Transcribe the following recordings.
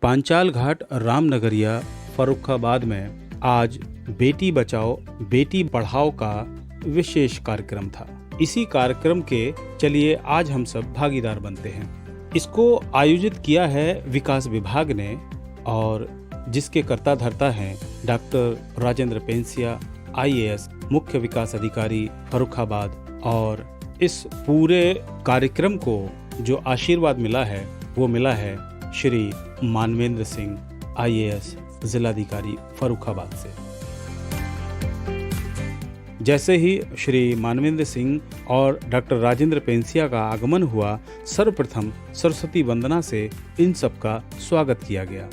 पांचाल घाट रामनगरिया फर्रुखाबाद में आज बेटी बचाओ बेटी पढ़ाओ का विशेष कार्यक्रम था। इसी कार्यक्रम के चलिए आज हम सब भागीदार बनते हैं। इसको आयोजित किया है विकास विभाग ने और जिसके कर्ता धर्ता हैं डॉक्टर राजेंद्र पेंसिया IAS मुख्य विकास अधिकारी फर्रुखाबाद। और इस पूरे कार्यक्रम को जो आशीर्वाद मिला है वो मिला है श्री मानवेंद्र सिंह IAS जिलाधिकारी फर्रुखाबाद से। जैसे ही श्री मानवेंद्र सिंह और डॉक्टर राजेंद्र पेंसिया का आगमन हुआ, सर्वप्रथम सरस्वती वंदना से इन सब का स्वागत किया गया।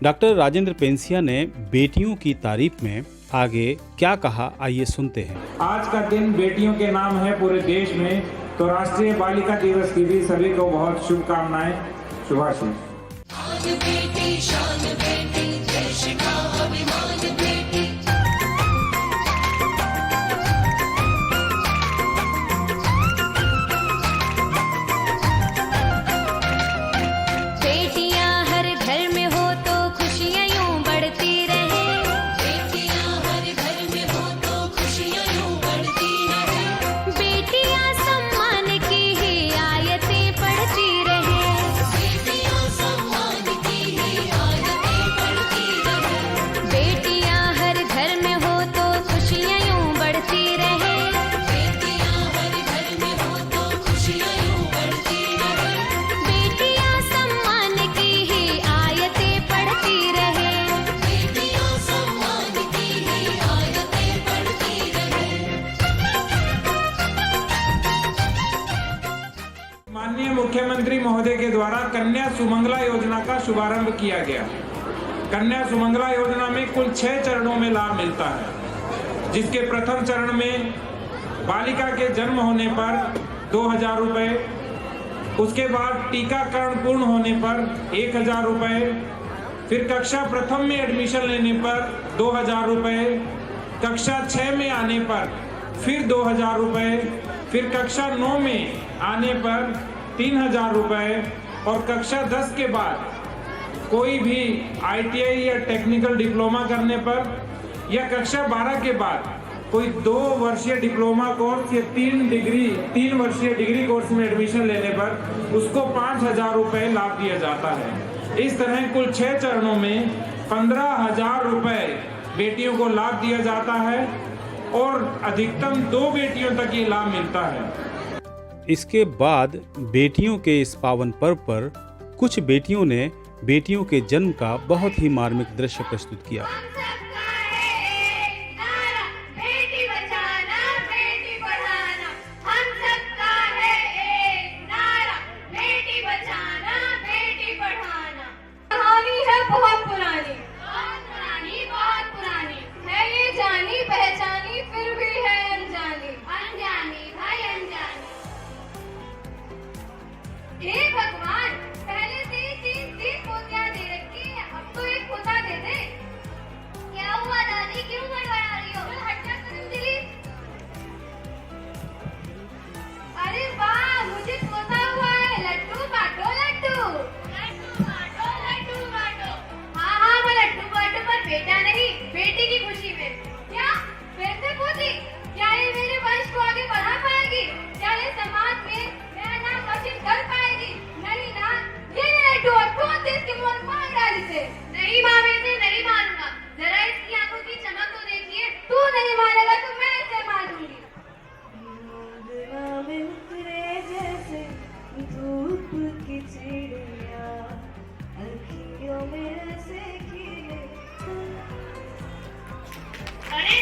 डॉक्टर राजेंद्र पेंसिया ने बेटियों की तारीफ में आगे क्या कहा, आइए सुनते हैं। आज का दिन बेटियों के नाम है पूरे देश में, तो राष्ट्रीय बालिका दिवस की भी सभी को बहुत शुभकामनाएं, शुभाशीष। माननीय मुख्यमंत्री महोदय के द्वारा कन्या सुमंगला योजना का शुभारंभ किया गया। कन्या सुमंगला योजना में कुल 6 चरणों में लाभ मिलता है, जिसके प्रथम चरण में बालिका के जन्म होने पर 2000 रुपए, उसके बाद टीकाकरण पूर्ण होने पर 1000 रुपए, फिर कक्षा प्रथम में एडमिशन लेने पर 2000 रुपए, कक्षा 6 में आने पर फिर 2000 रुपए, फिर कक्षा 9 में आने पर 3000 रुपए और कक्षा 10 के बाद कोई भी ITI या टेक्निकल डिप्लोमा करने पर या कक्षा 12 के बाद कोई 2 वर्षीय डिप्लोमा कोर्स या 3 वर्षीय डिग्री कोर्स में एडमिशन लेने पर उसको 5000 रुपए लाभ दिया जाता है। इस तरह कुल 6 चरणों में 15000 रुपए बेटियों को लाभ दिया जाता है और अधिकतम 2 बेटियों तक ये लाभ मिलता है। इसके बाद बेटियों के इस पावन पर्व पर कुछ बेटियों ने बेटियों के जन्म का बहुत ही मार्मिक दृश्य प्रस्तुत किया। हे भगवान, पहले से ही 3 पोतियां दे रखी है, अब तो एक पोता दे दे। जिसे नहीं माने थे नहीं मानूंगा। जरा इसकी आंखों की चमक तो देखिए, तू नहीं मानेगा तो मैं इसे मानूंगी। में उतरे जैसे धूप की चिड़िया, अखियों में से खिले। अरे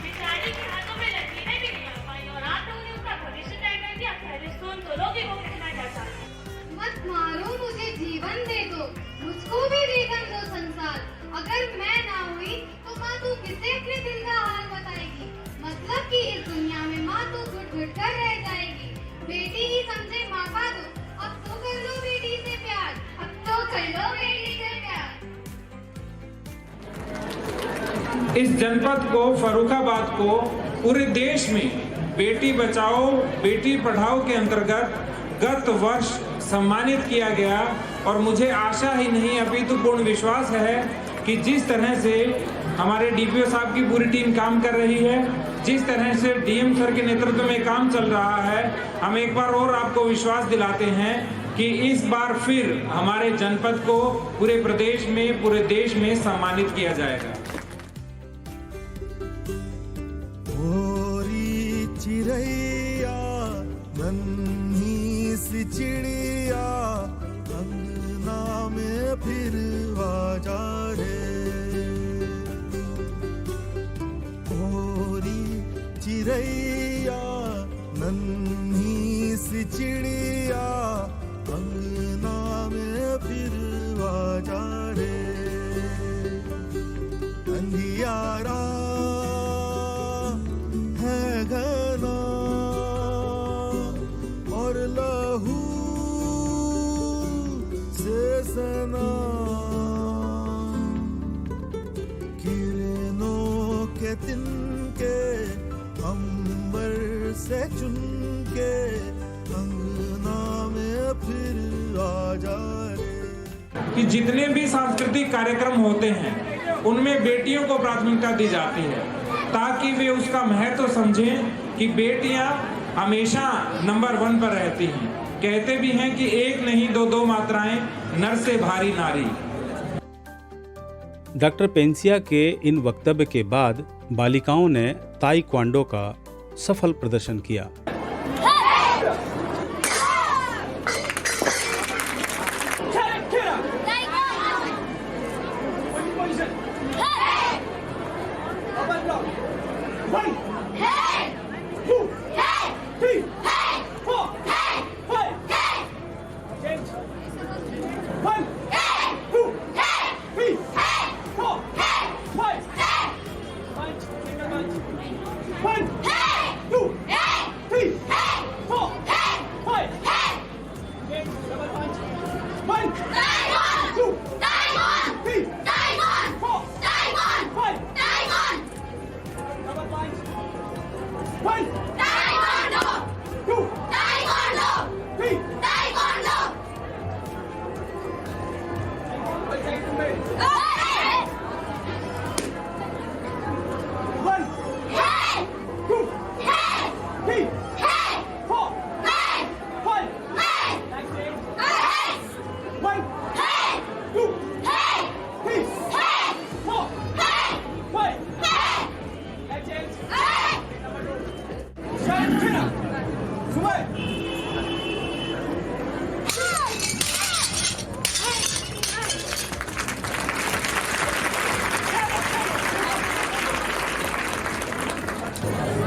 बेचारी के हाथों में लकीरें भी नहीं आ पाई और आप लोगों ने उसका भविष्य तय कर दिया। पहले सुन तो लो कि वो कहना चाहता है। मत मारो, मुझे जीवन दे दो, मुझको भी जीवन दो संसार। अगर मैं ना हुई तो माँ तू किसे अपने दिल का हाल बताएगी। मतलब कि इस दुनिया में माँ तो घुट घुट कर रह जाएगी। बेटी ही समझे माँ का दो, अब तो कर लो बेटी से प्यार, अब तो कर लो बेटी से प्यार। इस जनपद को, फर्रुखाबाद को पूरे देश में बेटी बचाओ बेटी पढ़ाओ के अंतर्गत गत वर्ष सम्मानित किया गया और मुझे आशा ही नहीं अपितु पूर्ण विश्वास है कि जिस तरह से हमारे डीपीओ साहब की पूरी टीम काम कर रही है, जिस तरह से डीएम सर के नेतृत्व में काम चल रहा है, हम एक बार और आपको विश्वास दिलाते हैं कि इस बार फिर हमारे जनपद को पूरे प्रदेश में, पूरे देश में सम्मानित किया जाएगा। चिड़ैया नन्ही सी चिड़िया अंगना में फिर आजा रे, ओरी चिड़ैया नन्ही सी चिड़िया अंगना में फिर आजा रे। अंधियारा है घना और लहू से सना, किरणों के तिनके अंबर से चुन के अंगना में फिर आजा रे। कि जितने भी सांस्कृतिक कार्यक्रम होते हैं उनमें बेटियों को प्राथमिकता दी जाती है ताकि वे उसका महत्व समझें कि बेटियां हमेशा नंबर 1 पर रहती हैं। कहते भी हैं कि एक नहीं दो मात्राएं, नर से भारी नारी। डॉक्टर पेंसिया के इन वक्तव्य के बाद बालिकाओं ने ताइक्वांडो का सफल प्रदर्शन किया।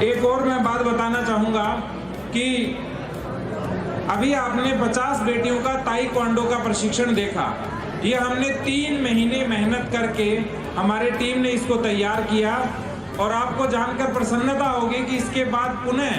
एक और मैं बात बताना चाहूँगा कि अभी आपने 50 बेटियों का ताइक्वांडो का प्रशिक्षण देखा। ये हमने 3 महीने मेहनत करके हमारे टीम ने इसको तैयार किया और आपको जानकर प्रसन्नता होगी कि इसके बाद पुनः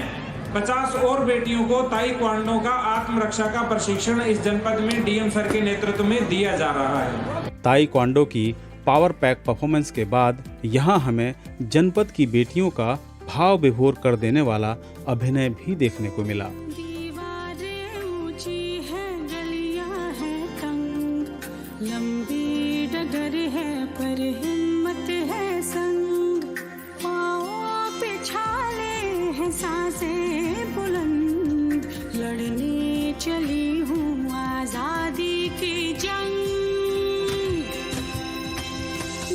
50 और बेटियों को ताइक्वांडो का आत्मरक्षा का प्रशिक्षण इस जनपद में डीएम सर के नेतृत्व में दिया जा रहा है। ताइक्वांडो की पावर पैक परफॉर्मेंस के बाद यहाँ हमें जनपद की बेटियों का भाव विभोर कर देने वाला अभिनय भी देखने को मिला। दीवारें ऊंची है, गलियां है तंग, लंबी डगर है पर हिम्मत है संग, पाँव पे छाले हैं सांसें बुलंद, लड़ने चली हूँ आजादी की जंग।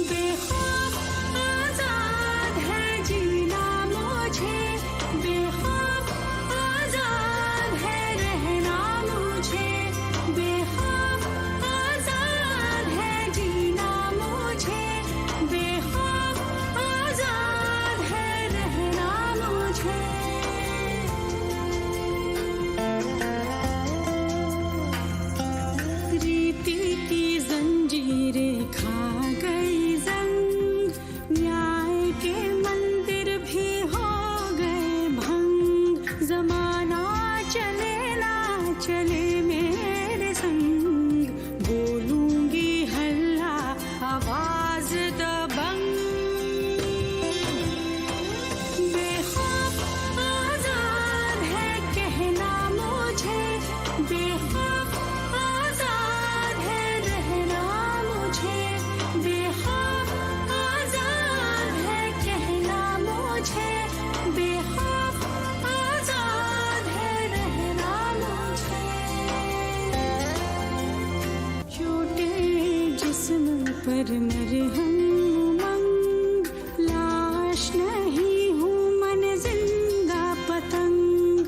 बेखौफ आजाद है जीना मुझे, बेखौफ आजाद है रहना मुझे, बेखौफ आजाद है जीना मुझे, बेखौफ आजाद है रहना मुझे। रीति की जंजीरें खा गई जंग, न्याय के मंदिर भी हो गए भंग, जमाना चले ना चले मेरे संग, बोलूंगी हल्ला आवाज दबंग। बेखौफ आजाद है कहना मुझे, बेखौफ आजाद है रहना मुझे, बेखौफ आजाद है कहना मुझे, बेखौफ आजाद है रहना मुझे। छोटे जिस्म पर मरहम उमंग, लाश नहीं हूँ मन जिंदा पतंग,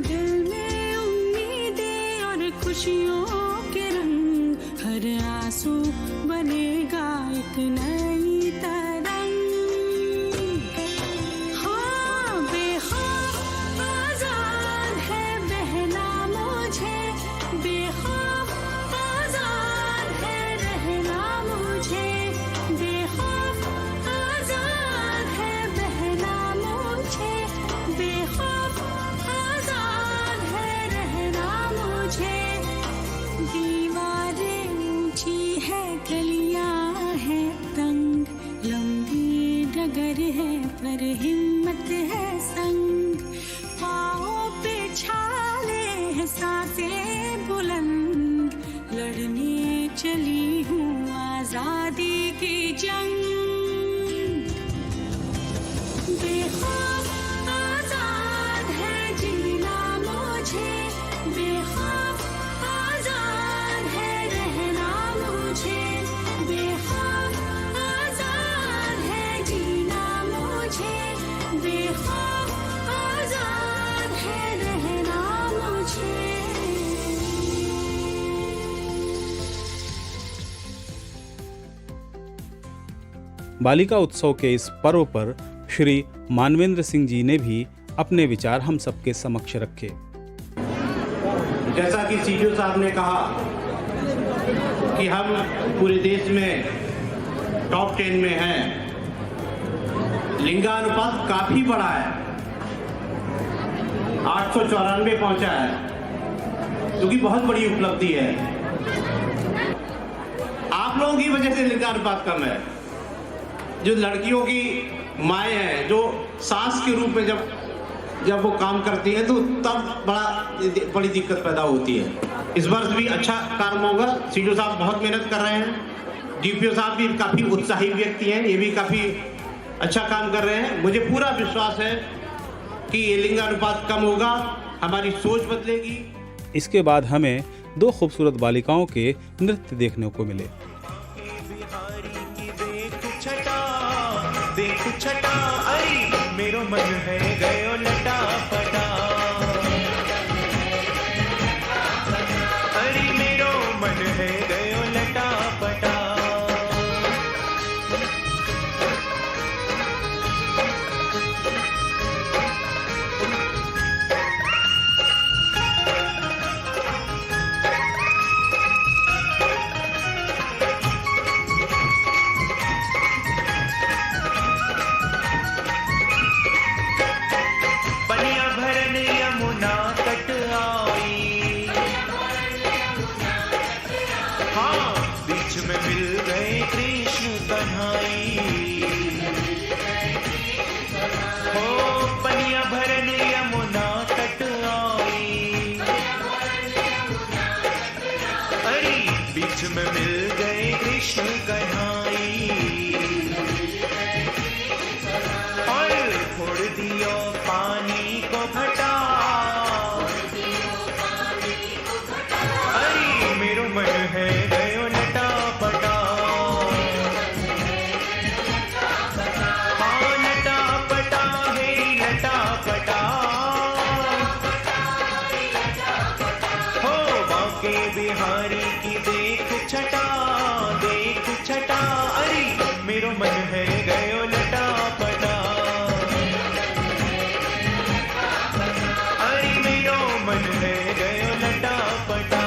दिल में उम्मीदें और खुशियों के रंग, हर आंसू बनेगा एक नई तरंग। हाँ बेखौफ आजाद है बहना मुझे, बेखौफ आजाद है रहना मुझे, बेखौफ आजाद है बहना मुझे, बेखौफ आजाद है रहना मुझे। दीवारें ऊंची है गलियां है तंग, लंबी डगर है पर हिम्मत है संग, पाँव पे छाले है सांसें बुलंद, लड़ने चली हूँ आजादी की जंग। बेखौफ आजाद है जीना मुझे, बेखौफ आजाद है रहना मुझे, बेखौफ आजाद है जीना मुझे, बेखौफ आजाद है रहना मुझे। बालिका उत्सव के इस पर्व पर श्री मानवेंद्र सिंह जी ने भी अपने विचार हम सबके समक्ष रखे। जैसा कि सीडीओ साहब ने कहा कि हम पूरे देश में टॉप 10 में हैं, लिंगानुपात काफी बड़ा है, 894 पहुंचा है, जो कि बहुत बड़ी उपलब्धि है। आप लोगों की वजह से लिंगानुपात कम है। जो लड़कियों की माएँ हैं, जो सास के रूप में जब वो काम करती हैं, तो तब बड़ी दिक्कत पैदा होती है। इस वर्ष भी अच्छा काम होगा। सीडीओ साहब बहुत मेहनत कर रहे हैं, डीपीओ साहब भी काफ़ी उत्साही व्यक्ति हैं, ये भी काफ़ी अच्छा काम कर रहे हैं। मुझे पूरा विश्वास है कि ये लिंगानुपात कम होगा, हमारी सोच बदलेगी। इसके बाद हमें 2 खूबसूरत बालिकाओं के नृत्य देखने को मिले। देख छटा अरे मेरो मन है गयो लटा पटा, अरे मेरो मन है गयो लटा पटा। मेरो मन है गयो लटापटा अरे मेरो मन है गयो लटापटा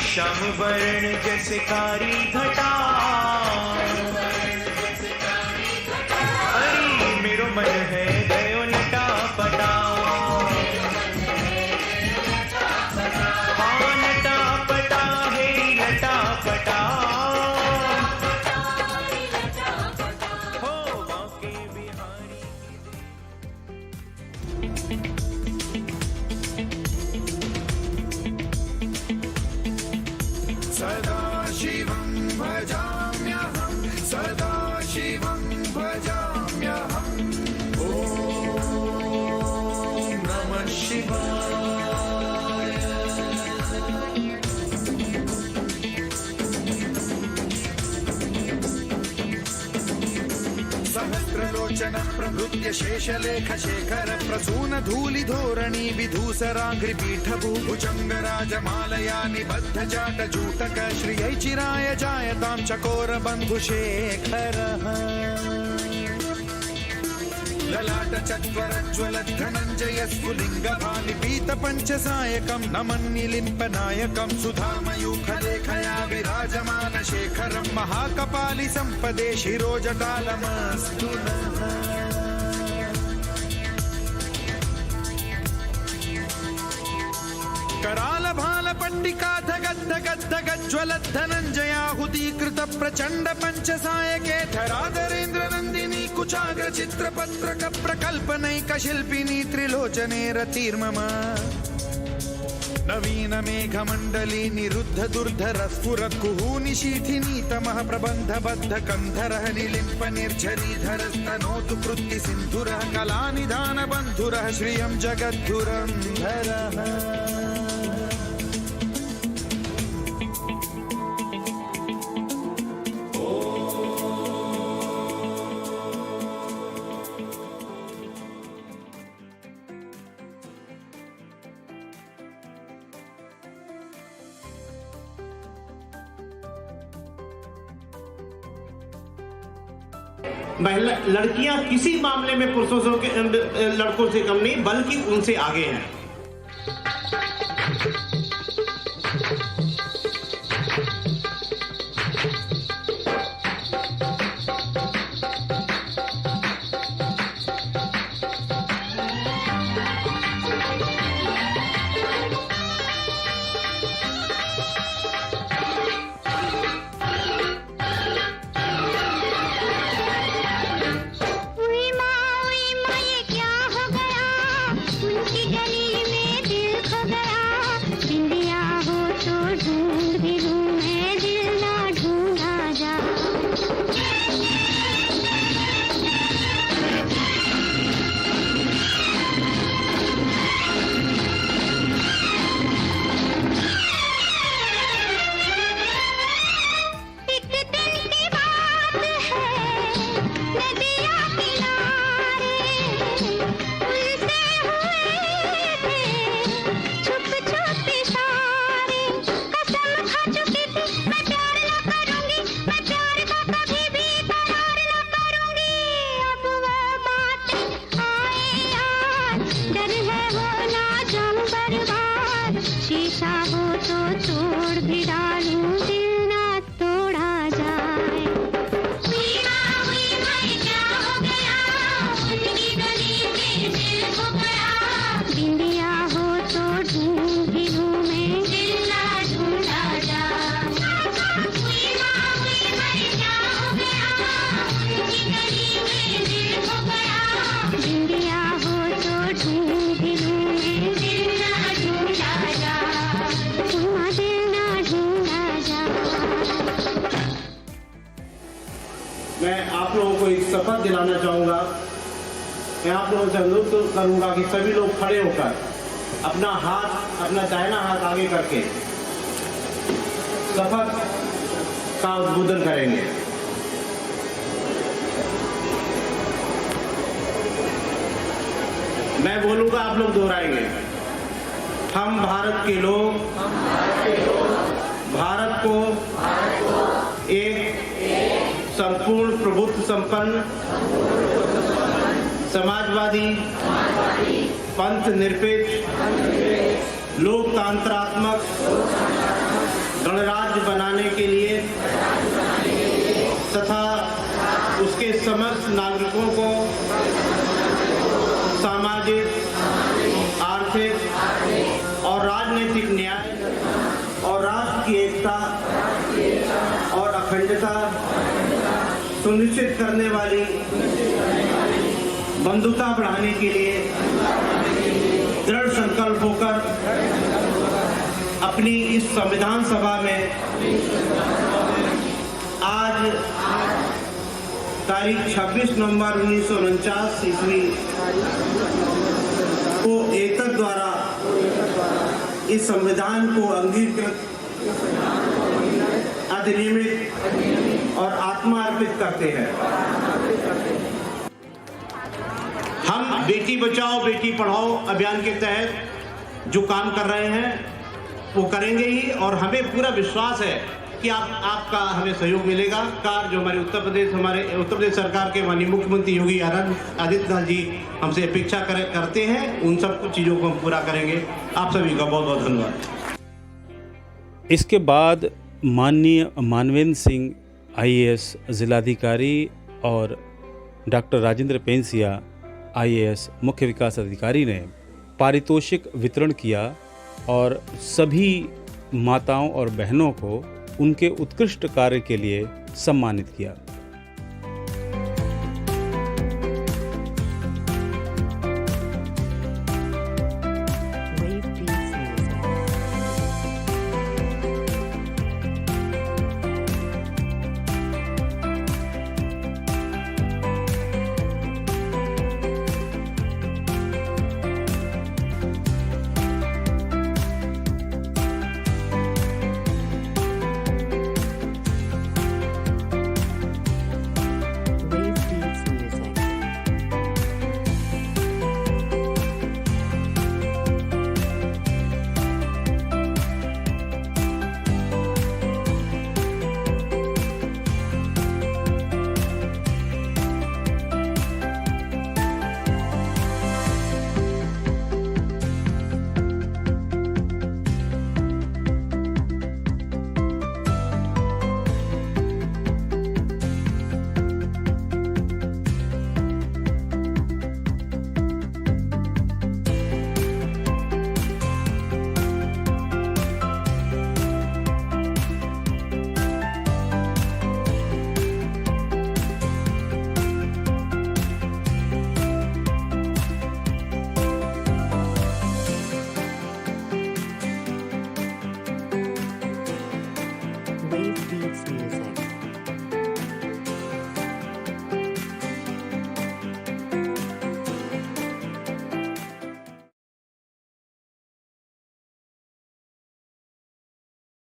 श्याम वर्ण जैसे कारी घटा अरे मेरो मन है गयो लटापटा हाँ लटापटा है लटापटा हो बाके बिहारी सदा शिवं भजाम्यहं सदा शिवं भजाम्यहं ॐ नमः शिवाय सहस्रलोचन प्रभृत्य शेषलेख शेखर प्रसून धूलि धोरणी विधूसराघ्रि पीठ भुजंग राजमालया निबद्ध जाट जूटक श्रियै चिराय जायतां चकोर बंधु शेखर ललाट चत्वर ज्वल धनंजय स्फुलिंग भानि पीत पंच सायकं नमन्निलिम्प नायकं सुधामयूख लेखया विराजमान शेखरं महाकपालि संपदे शिरोजटालमस्तु नः कराल भाल पंडिका धगद् धगद् धगद् ज्वलत् धनंजयाहुतीकृत प्रचंड पंच सायके धराधरेन्द्र नंदिनी कुचाग्र चित्रपत्रक प्रकल्पनैक शिल्पिनी त्रिलोचने रतिर्मम नवीन मेघमण्डली निरुद्ध दुर्धर स्फुरत् कुहूनिशीथिनी तमः प्रबन्ध बद्ध कंधरः निलिम्प निर्झरीधर स्तनोतु कृत्ति सिन्धुरः कलानिधान बन्धुरः श्रियं जगद्धुरन्धरः लड़कियां किसी मामले में पुरुषों के लड़कों से कम नहीं बल्कि उनसे आगे हैं। शीशा हो तो तोड़ भी डालूं, दिल ना तोड़ा जाए। क्या हो गया, उनकी गली में दिल हो गया। बिंदिया हो तो शपथ दिलाना चाहूँगा। मैं आप लोगों से अनुरोध करूँगा कि सभी लोग खड़े होकर अपना दाहिना हाथ आगे करके शपथ का उद्बोधन करेंगे। मैं बोलूँगा, आप लोग दोहराएंगे। हम भारत के लोग भारत को एक संपूर्ण प्रभुत्व संपन्न समाजवादी पंथ निरपेक्ष लोकतंत्रात्मक गणराज्य बनाने के लिए तथा उसके समस्त नागरिकों को सामाजिक, आर्थिक और राजनीतिक न्याय और राष्ट्र की एकता और अखंडता सुनिश्चित करने वाली बंधुता बढ़ाने के लिए दृढ़ संकल्प होकर अपनी इस संविधान सभा में आज तारीख 26 नवंबर 1949 ईस्वी को एकता द्वारा इस संविधान को अंगीकृत, अधिनियमित और आत्मा अर्पित करते हैं। हम बेटी बचाओ बेटी पढ़ाओ अभियान के तहत जो काम कर रहे हैं वो करेंगे ही, और हमें पूरा विश्वास है कि आपका हमें सहयोग मिलेगा। कार्य जो हमारे उत्तर प्रदेश सरकार के माननीय मुख्यमंत्री योगी आदित्यनाथ जी हमसे अपेक्षा करते हैं, उन सब कुछ चीज़ों को हम पूरा करेंगे। आप सभी का बहुत बहुत धन्यवाद। इसके बाद माननीय मानवेंद्र सिंह IAS जिलाधिकारी और डॉक्टर राजेंद्र पेंसिया IAS मुख्य विकास अधिकारी ने पारितोषिक वितरण किया और सभी माताओं और बहनों को उनके उत्कृष्ट कार्य के लिए सम्मानित किया। Wave Beats Music.